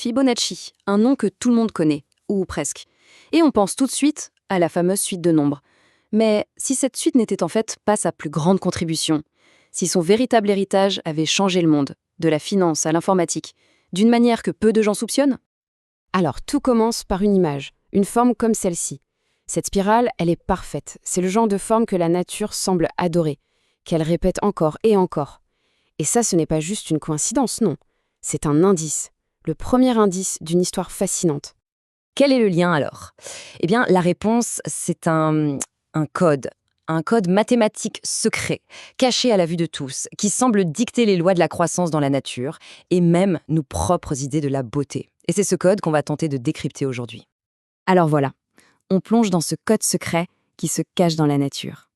Fibonacci, un nom que tout le monde connaît, ou presque. Et on pense tout de suite à la fameuse suite de nombres. Mais si cette suite n'était en fait pas sa plus grande contribution, si son véritable héritage avait changé le monde, de la finance à l'informatique, d'une manière que peu de gens soupçonnent? Alors, tout commence par une image, une forme comme celle-ci. Cette spirale, elle est parfaite. C'est le genre de forme que la nature semble adorer, qu'elle répète encore et encore. Et ça, ce n'est pas juste une coïncidence, non. C'est un indice. Le premier indice d'une histoire fascinante. Quel est le lien alors? Eh bien, la réponse, c'est un code. Un code mathématique secret, caché à la vue de tous, qui semble dicter les lois de la croissance dans la nature et même nos propres idées de la beauté. Et c'est ce code qu'on va tenter de décrypter aujourd'hui. Alors voilà, on plonge dans ce code secret qui se cache dans la nature.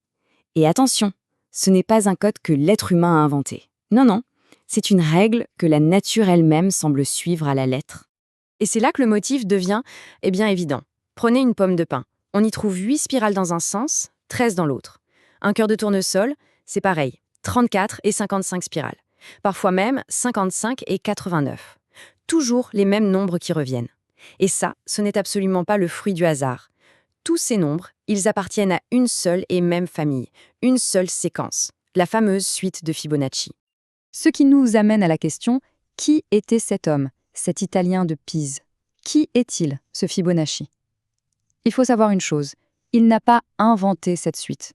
Et attention, ce n'est pas un code que l'être humain a inventé. Non, non, c'est une règle que la nature elle-même semble suivre à la lettre. Et c'est là que le motif devient, évident. Prenez une pomme de pin. On y trouve 8 spirales dans un sens, 13 dans l'autre. Un cœur de tournesol, c'est pareil, 34 et 55 spirales. Parfois même 55 et 89. Toujours les mêmes nombres qui reviennent. Et ça, ce n'est absolument pas le fruit du hasard. Tous ces nombres, ils appartiennent à une seule et même famille, une seule séquence, la fameuse suite de Fibonacci. Ce qui nous amène à la question, qui était cet homme, cet Italien de Pise? Qui est-il, ce Fibonacci? Il faut savoir une chose, il n'a pas inventé cette suite.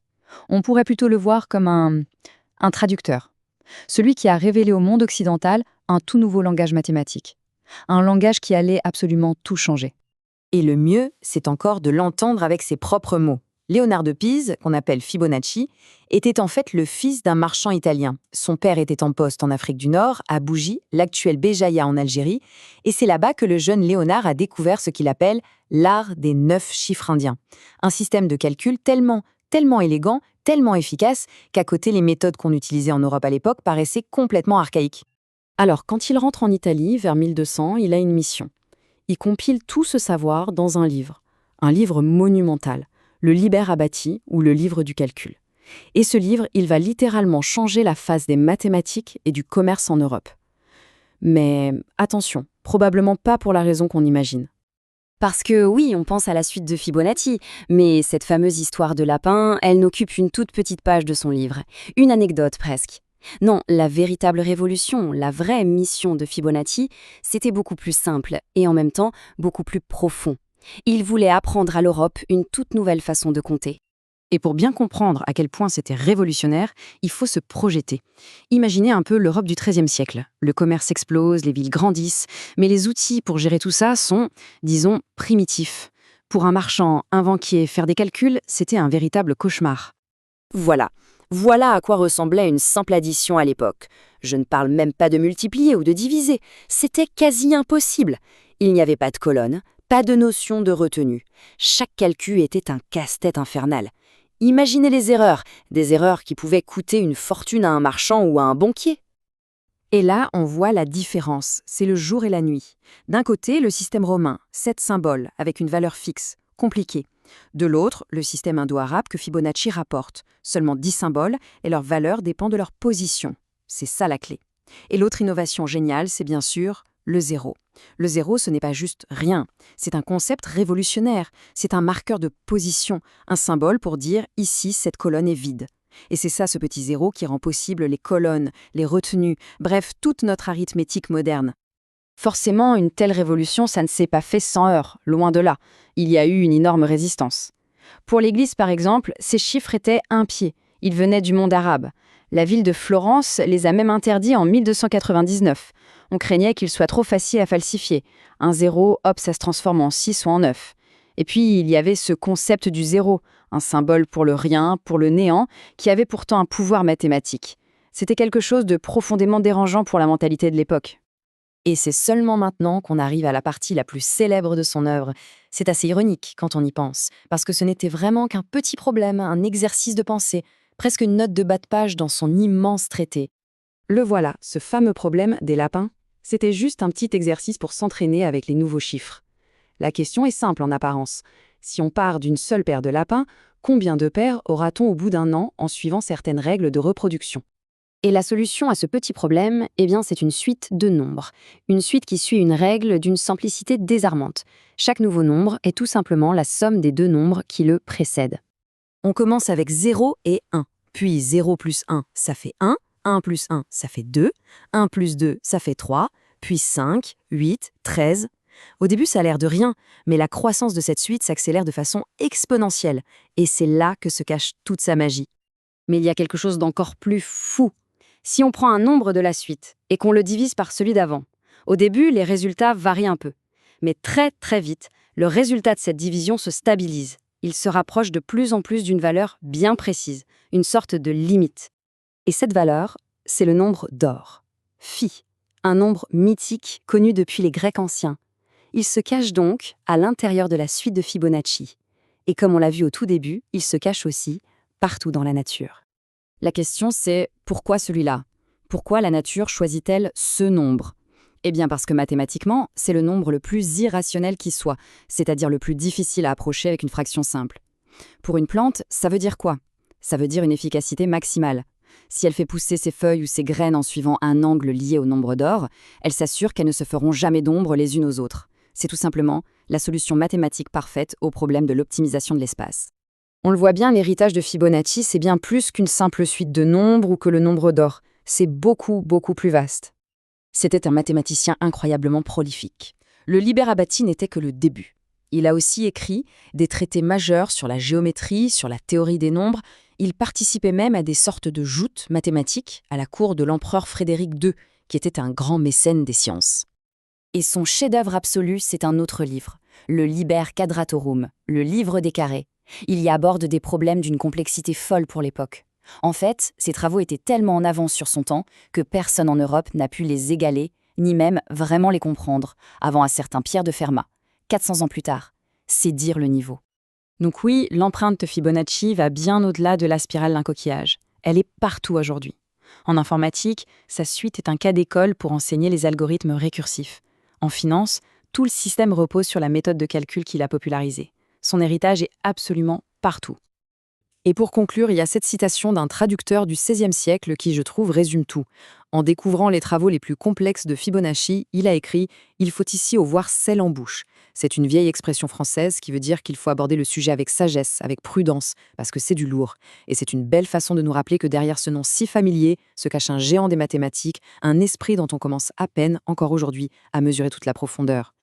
On pourrait plutôt le voir comme un traducteur. Celui qui a révélé au monde occidental un tout nouveau langage mathématique. Un langage qui allait absolument tout changer. Et le mieux, c'est encore de l'entendre avec ses propres mots. Léonard de Pise, qu'on appelle Fibonacci, était en fait le fils d'un marchand italien. Son père était en poste en Afrique du Nord, à Bougie, l'actuelle Béjaïa en Algérie, et c'est là-bas que le jeune Léonard a découvert ce qu'il appelle l'art des 9 chiffres indiens. Un système de calcul tellement élégant, tellement efficace, qu'à côté, les méthodes qu'on utilisait en Europe à l'époque paraissaient complètement archaïques. Alors, quand il rentre en Italie, vers 1200, il a une mission. Il compile tout ce savoir dans un livre monumental, le Liber Abaci ou le livre du calcul. Et ce livre, il va littéralement changer la face des mathématiques et du commerce en Europe. Mais attention, probablement pas pour la raison qu'on imagine. Parce que oui, on pense à la suite de Fibonacci, mais cette fameuse histoire de lapin, elle n'occupe une toute petite page de son livre. Une anecdote presque. Non, la véritable révolution, la vraie mission de Fibonacci, c'était beaucoup plus simple et en même temps beaucoup plus profond. Il voulait apprendre à l'Europe une toute nouvelle façon de compter. Et pour bien comprendre à quel point c'était révolutionnaire, il faut se projeter. Imaginez un peu l'Europe du XIIIe siècle. Le commerce explose, les villes grandissent, mais les outils pour gérer tout ça sont, disons, primitifs. Pour un marchand, un banquier, faire des calculs, c'était un véritable cauchemar. Voilà à quoi ressemblait une simple addition à l'époque. Je ne parle même pas de multiplier ou de diviser. C'était quasi impossible. Il n'y avait pas de colonne, pas de notion de retenue. Chaque calcul était un casse-tête infernal. Imaginez les erreurs, des erreurs qui pouvaient coûter une fortune à un marchand ou à un banquier. Et là, on voit la différence, c'est le jour et la nuit. D'un côté, le système romain, 7 symboles, avec une valeur fixe, compliquée. De l'autre, le système indo-arabe que Fibonacci rapporte, seulement 10 symboles, et leur valeur dépend de leur position. C'est ça la clé. Et l'autre innovation géniale, c'est bien sûr le zéro. Le zéro, ce n'est pas juste rien, c'est un concept révolutionnaire, c'est un marqueur de position, un symbole pour dire « ici, cette colonne est vide ». Et c'est ça ce petit zéro qui rend possible les colonnes, les retenues, bref, toute notre arithmétique moderne. Forcément, une telle révolution, ça ne s'est pas fait sans heurts, loin de là. Il y a eu une énorme résistance. Pour l'Église, par exemple, ces chiffres étaient impies. Ils venaient du monde arabe. La ville de Florence les a même interdits en 1299. On craignait qu'ils soient trop faciles à falsifier. Un zéro, hop, ça se transforme en 6 ou en 9. Et puis, il y avait ce concept du zéro, un symbole pour le rien, pour le néant, qui avait pourtant un pouvoir mathématique. C'était quelque chose de profondément dérangeant pour la mentalité de l'époque. Et c'est seulement maintenant qu'on arrive à la partie la plus célèbre de son œuvre. C'est assez ironique quand on y pense, parce que ce n'était vraiment qu'un petit problème, un exercice de pensée, presque une note de bas de page dans son immense traité. Le voilà, ce fameux problème des lapins. C'était juste un petit exercice pour s'entraîner avec les nouveaux chiffres. La question est simple en apparence. Si on part d'une seule paire de lapins, combien de paires aura-t-on au bout d'un an en suivant certaines règles de reproduction ? Et la solution à ce petit problème, eh bien, c'est une suite de nombres. Une suite qui suit une règle d'une simplicité désarmante. Chaque nouveau nombre est tout simplement la somme des deux nombres qui le précèdent. On commence avec 0 et 1. Puis 0 plus 1, ça fait 1. 1 plus 1, ça fait 2. 1 plus 2, ça fait 3. Puis 5, 8, 13. Au début, ça a l'air de rien, mais la croissance de cette suite s'accélère de façon exponentielle. Et c'est là que se cache toute sa magie. Mais il y a quelque chose d'encore plus fou. Si on prend un nombre de la suite et qu'on le divise par celui d'avant, au début, les résultats varient un peu. Mais très très vite, le résultat de cette division se stabilise. Il se rapproche de plus en plus d'une valeur bien précise, une sorte de limite. Et cette valeur, c'est le nombre d'or. Phi, un nombre mythique connu depuis les Grecs anciens. Il se cache donc à l'intérieur de la suite de Fibonacci. Et comme on l'a vu au tout début, il se cache aussi partout dans la nature. La question c'est pourquoi celui-là? Pourquoi la nature choisit-elle ce nombre? Eh bien parce que mathématiquement, c'est le nombre le plus irrationnel qui soit, c'est-à-dire le plus difficile à approcher avec une fraction simple. Pour une plante, ça veut dire quoi? Ça veut dire une efficacité maximale. Si elle fait pousser ses feuilles ou ses graines en suivant un angle lié au nombre d'or, elle s'assure qu'elles ne se feront jamais d'ombre les unes aux autres. C'est tout simplement la solution mathématique parfaite au problème de l'optimisation de l'espace. On le voit bien, l'héritage de Fibonacci, c'est bien plus qu'une simple suite de nombres ou que le nombre d'or. C'est beaucoup, beaucoup plus vaste. C'était un mathématicien incroyablement prolifique. Le Liber Abatis n'était que le début. Il a aussi écrit des traités majeurs sur la géométrie, sur la théorie des nombres. Il participait même à des sortes de joutes mathématiques à la cour de l'empereur Frédéric II, qui était un grand mécène des sciences. Et son chef-d'œuvre absolu, c'est un autre livre, le Liber Quadratorum, le livre des carrés. Il y aborde des problèmes d'une complexité folle pour l'époque. En fait, ses travaux étaient tellement en avance sur son temps que personne en Europe n'a pu les égaler, ni même vraiment les comprendre, avant un certain Pierre de Fermat, 400 ans plus tard. C'est dire le niveau. Donc oui, l'empreinte de Fibonacci va bien au-delà de la spirale d'un coquillage. Elle est partout aujourd'hui. En informatique, sa suite est un cas d'école pour enseigner les algorithmes récursifs. En finance, tout le système repose sur la méthode de calcul qu'il a popularisée. Son héritage est absolument partout. Et pour conclure, il y a cette citation d'un traducteur du XVIe siècle qui, je trouve, résume tout. En découvrant les travaux les plus complexes de Fibonacci, il a écrit « Il faut ici au voir sel en bouche ». C'est une vieille expression française qui veut dire qu'il faut aborder le sujet avec sagesse, avec prudence, parce que c'est du lourd. Et c'est une belle façon de nous rappeler que derrière ce nom si familier se cache un géant des mathématiques, un esprit dont on commence à peine, encore aujourd'hui, à mesurer toute la profondeur.